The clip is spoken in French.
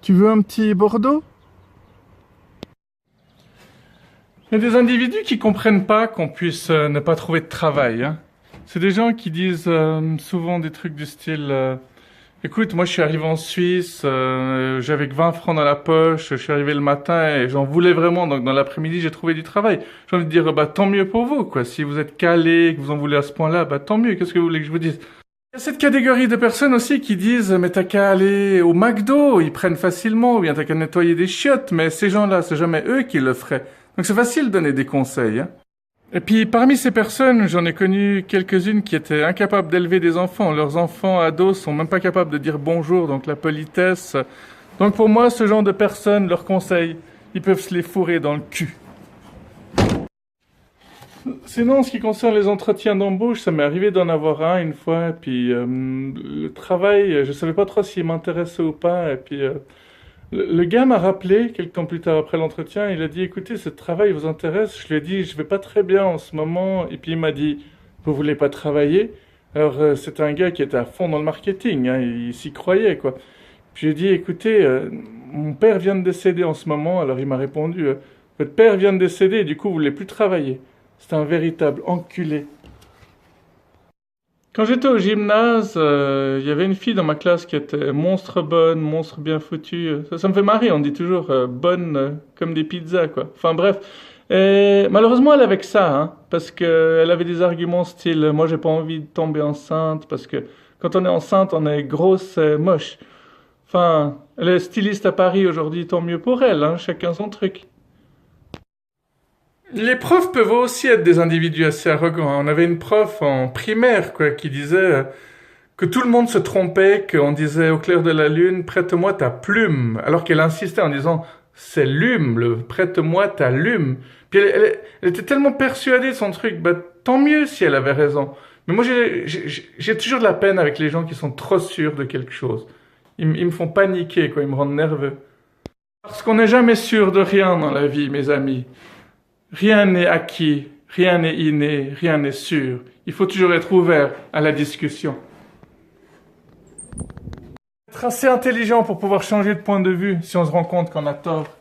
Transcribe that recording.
Tu veux un petit Bordeaux? Il y a des individus qui comprennent pas qu'on puisse ne pas trouver de travail, hein. C'est des gens qui disent souvent des trucs du style écoute, moi je suis arrivé en Suisse, j'avais que 20 francs dans la poche, je suis arrivé le matin et j'en voulais vraiment, donc dans l'après-midi j'ai trouvé du travail. J'ai envie de dire bah tant mieux pour vous, quoi. Si vous êtes calé, que vous en voulez à ce point-là, bah tant mieux, qu'est-ce que vous voulez que je vous dise? Il y a cette catégorie de personnes aussi qui disent mais t'as qu'à aller au McDo, ils prennent facilement, ou bien t'as qu'à nettoyer des chiottes, mais ces gens-là, c'est jamais eux qui le feraient. Donc c'est facile de donner des conseils, hein. Et puis parmi ces personnes, j'en ai connu quelques-unes qui étaient incapables d'élever des enfants. Leurs enfants ados sont même pas capables de dire bonjour, donc la politesse. Donc pour moi, ce genre de personnes, leurs conseils, ils peuvent se les fourrer dans le cul. Sinon, en ce qui concerne les entretiens d'embauche, ça m'est arrivé d'en avoir un une fois, et puis le travail, je savais pas trop s'il m'intéressait ou pas, et puis le gars m'a rappelé, quelques temps plus tard après l'entretien, il a dit, écoutez, ce travail vous intéresse? Je lui ai dit, je vais pas très bien en ce moment, et puis il m'a dit, vous voulez pas travailler? Alors c'était un gars qui était à fond dans le marketing, hein, il s'y croyait, quoi. Puis j'ai dit, écoutez, mon père vient de décéder en ce moment, alors il m'a répondu, votre père vient de décéder, et du coup vous voulez plus travailler. C'est un véritable enculé. Quand j'étais au gymnase, il y avait une fille dans ma classe qui était monstre bonne, monstre bien foutue. Ça me fait marrer, on dit toujours bonne comme des pizzas, quoi. Enfin bref. Et malheureusement, elle avait que ça, hein, parce qu'elle avait des arguments style moi j'ai pas envie de tomber enceinte, parce que quand on est enceinte, on est grosse et moche. Enfin, elle est styliste à Paris aujourd'hui, tant mieux pour elle, hein, chacun son truc. Les profs peuvent aussi être des individus assez arrogants, hein. On avait une prof en primaire, quoi, qui disait que tout le monde se trompait, qu'on disait au clair de la lune, prête-moi ta plume, alors qu'elle insistait en disant, c'est lume, prête-moi ta lume. Puis elle était tellement persuadée de son truc, bah tant mieux si elle avait raison. Mais moi j'ai toujours de la peine avec les gens qui sont trop sûrs de quelque chose. Ils me font paniquer, quoi, ils me rendent nerveux. Parce qu'on n'est jamais sûr de rien dans la vie, mes amis. Rien n'est acquis, rien n'est inné, rien n'est sûr. Il faut toujours être ouvert à la discussion. Être assez intelligent pour pouvoir changer de point de vue si on se rend compte qu'on a tort.